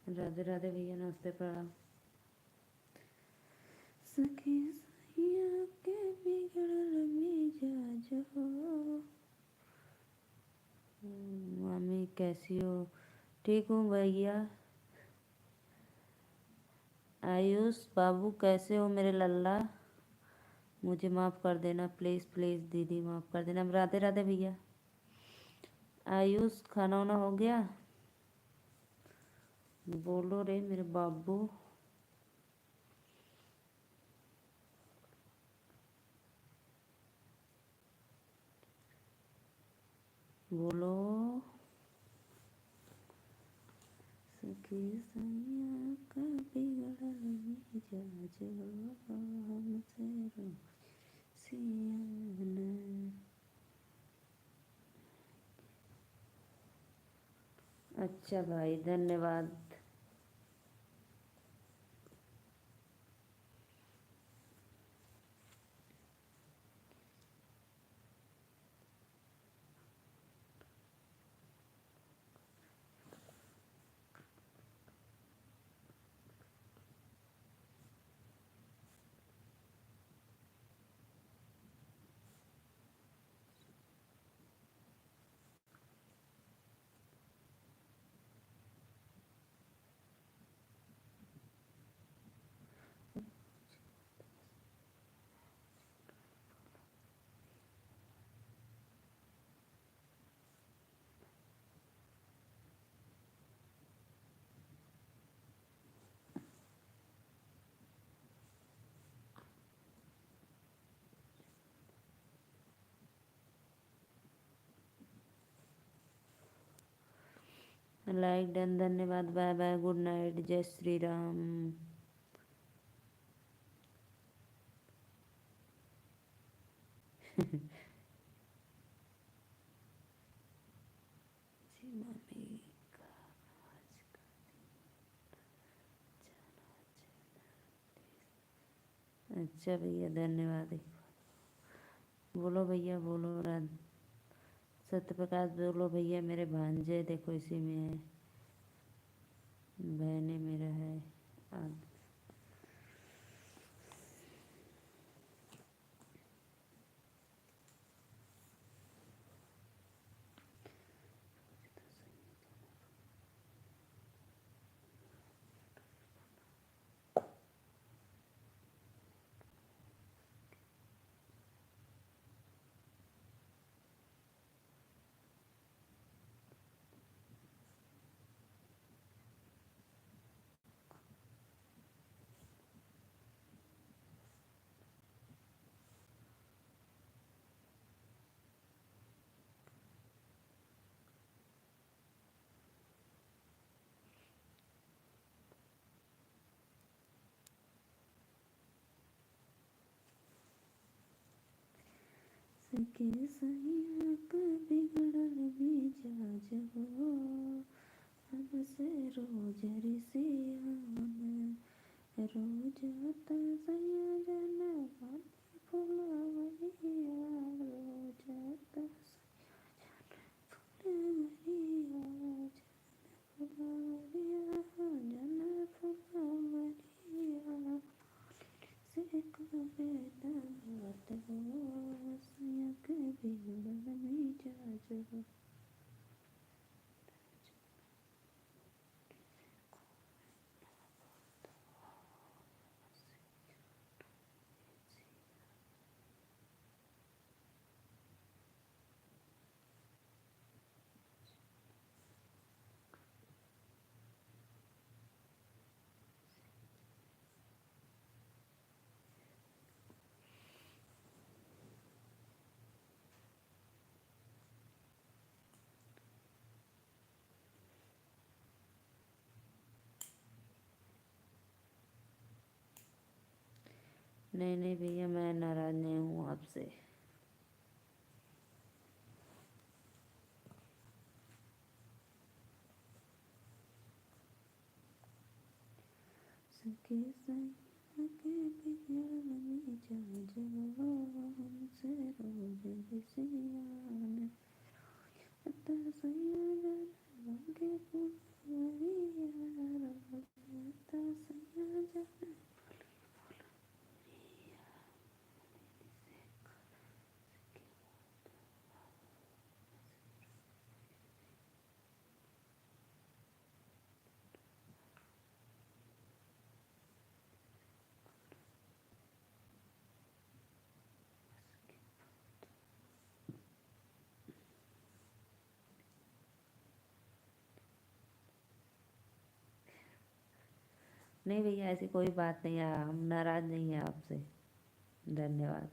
राधे राधे भैया, नमस्ते, प्रणाम। सखी सैया के बिगड़ल मिजाज हो। मामी कैसी हो? ठीक हूँ भैया। आयुष बाबू कैसे हो मेरे लल्ला? मुझे माफ़ कर देना प्लीज़ प्लीज़ दीदी, माफ़ कर देना। राधे राधे भैया। आयुष खाना वाना हो गया? बोलो रे मेरे बाबू। बोलो। सखी सैया का बिगड़ल मिजाज हो, हमसे रोसियाना। अच्छा भाई, धन्यवाद। लाइक डन, धन्यवाद। बाय बाय, गुड नाइट, जय श्री राम। जी मम्मी का आज का दिन। अच्छा भैया, धन्यवाद। बोलो भैया, बोलो। राध सत्य प्रकाश, बोलो भैया। मेरे भांजे देखो इसी में है, बहने मेरा है। सखी सैया का बिगड़ल मिजाज हो, हमसे रोज रिसियाना। रोज आता सैया जन बाती फुलवरिया। नहीं नहीं भैया, मैं नाराज़ नहीं हूँ आपसे। सके सैया के पिया में जा जवान से रोज बिसियान अता सैया जान के पुरिया अता सैया जान। नहीं भैया, ऐसी कोई बात नहीं है, हम नाराज़ नहीं हैं आपसे। धन्यवाद।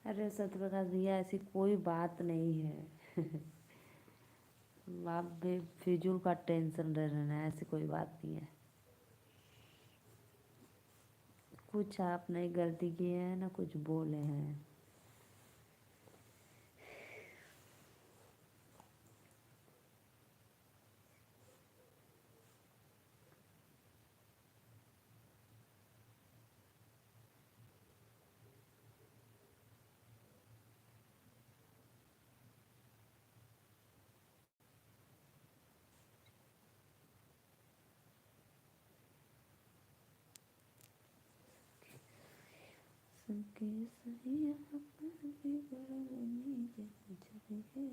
अरे सत्यप्रकाश भैया, ऐसी कोई बात नहीं है। आप भी फिजूल का टेंशन ले रहे हैं, ऐसी कोई बात नहीं है। कुछ आपने गलती की है ना, कुछ बोले हैं। सके सही पर बिगड़नी चाहिए हमसे।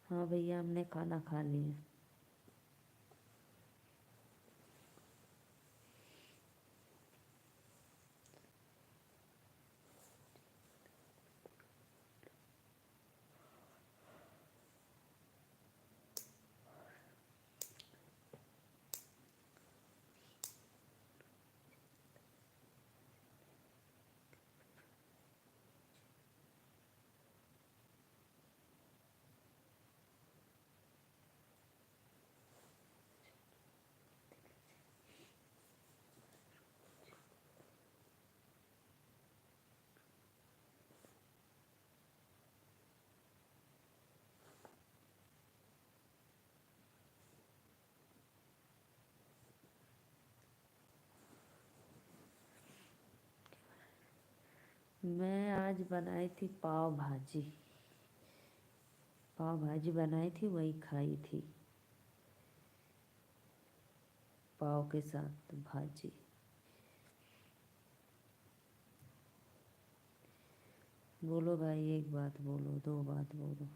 हाँ भैया हमने खाना खा लिया। मैं आज बनाई थी पाव भाजी। पाव भाजी बनाई थी वही खाई थी, पाव के साथ भाजी। बोलो भाई, एक बात बोलो, दो बात बोलो।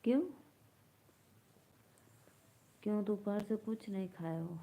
क्यों? क्यों दोपहर से कुछ नहीं खाए हो?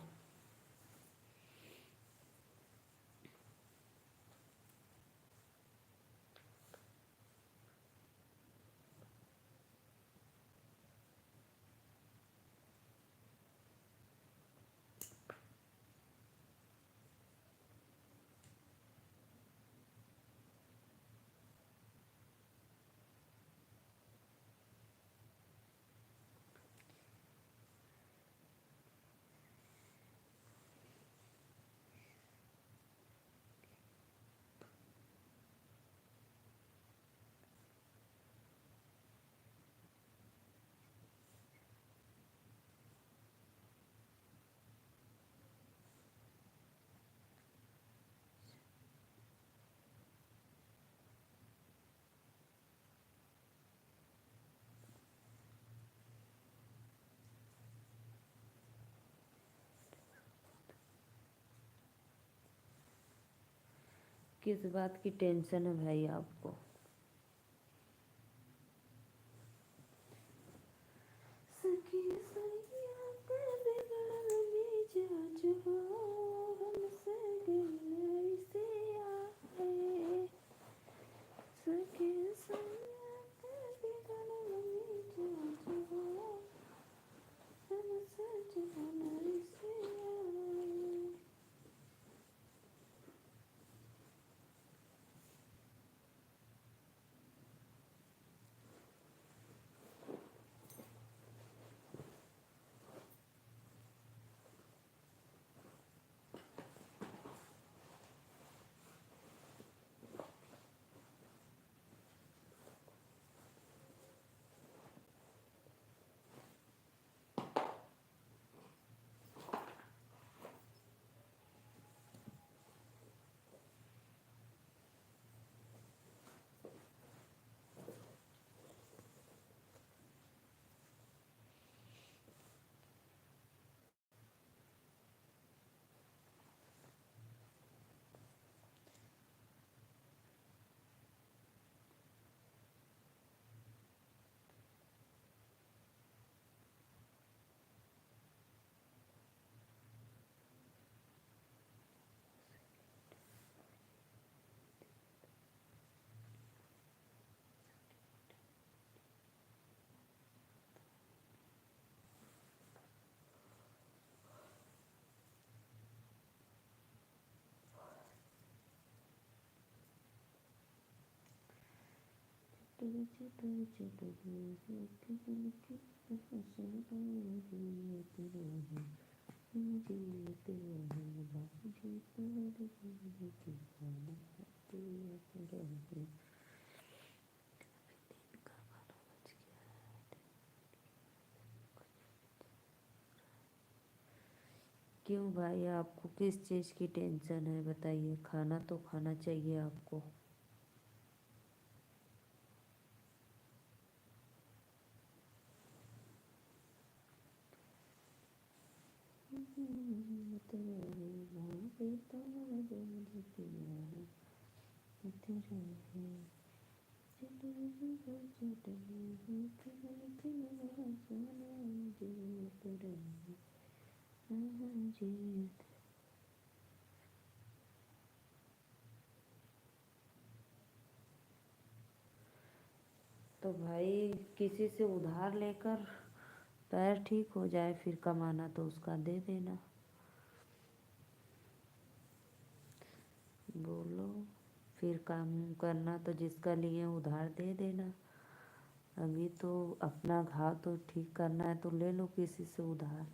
किस बात की टेंशन है भाई आपको? सखी सैया के बिगड़ल मिजाज हो, हमसे गिले से आए। सखी सैया के बिगड़ल मिजाज हो, हमसे गिले से आए। क्यों भाई, आपको किस चीज़ की टेंशन है बताइए? खाना तो खाना चाहिए आपको। तो भाई किसी से उधार लेकर पैर ठीक हो जाए, फिर कमाना तो उसका दे देना। बोलो, फिर काम करना तो जिसका लिए उधार दे देना। अभी तो अपना घाव तो ठीक करना है तो ले लो किसी से उधार।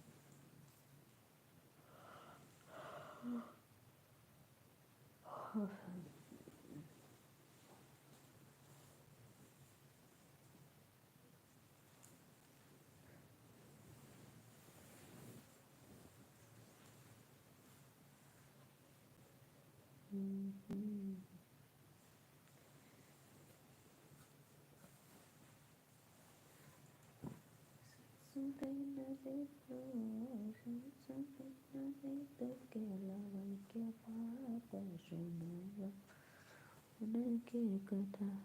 के अलावा क्या बात सुनावा उनके कथा।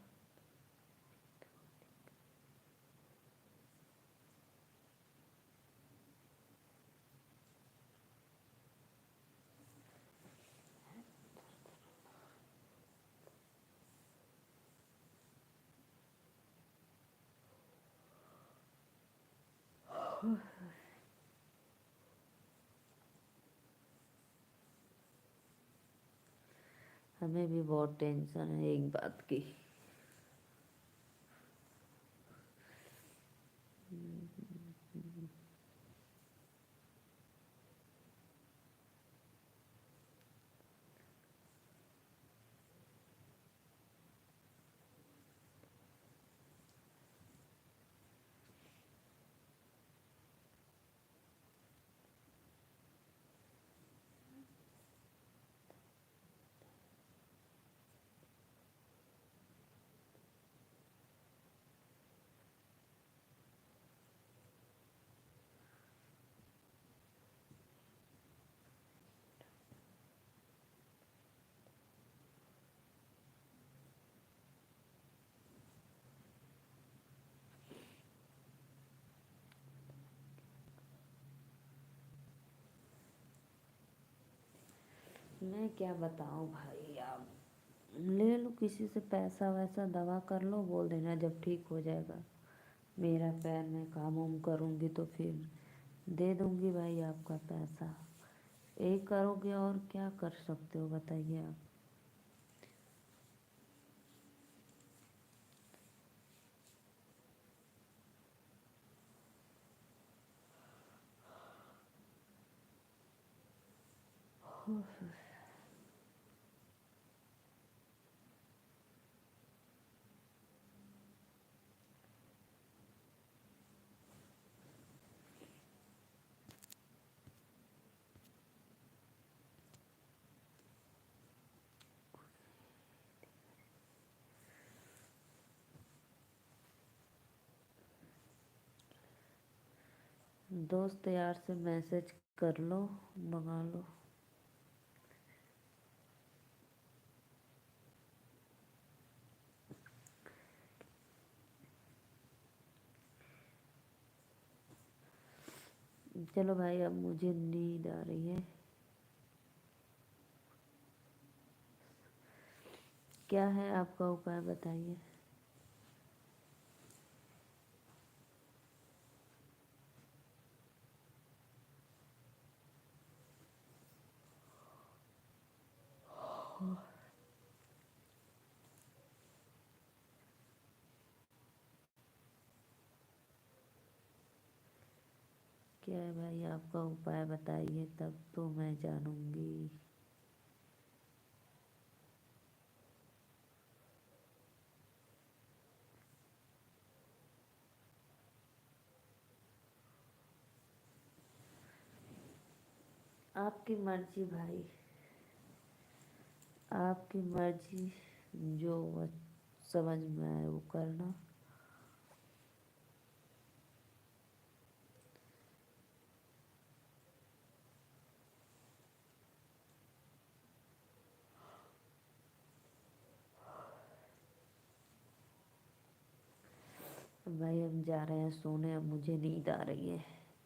हमें भी बहुत टेंशन है एक बात की। मैं क्या बताऊं भाई, आप ले लो किसी से पैसा वैसा, दवा कर लो, बोल देना जब ठीक हो जाएगा मेरा पैर, मैं काम वाम करूँगी तो फिर दे दूँगी भाई आपका पैसा। यही करोगे और क्या कर सकते हो बताइए आप। दोस्त यार से मैसेज कर लो, मंगा लो। चलो भाई अब मुझे नींद आ रही है। क्या है आपका उपाय बताइए। क्या है भाई आपका उपाय बताइए, तब तो मैं जानूंगी। आपकी मर्जी भाई, आपकी मर्जी, जो समझ में आए वो करना। भाई हम जा रहे हैं सोने, अब मुझे नींद आ रही है।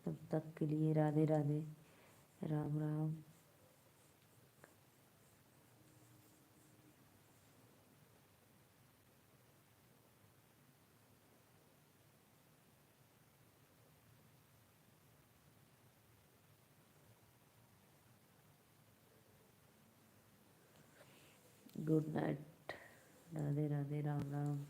तब तक के लिए राधे राधे, राम राम। Good night, Radhe Radhe, Ram Ram.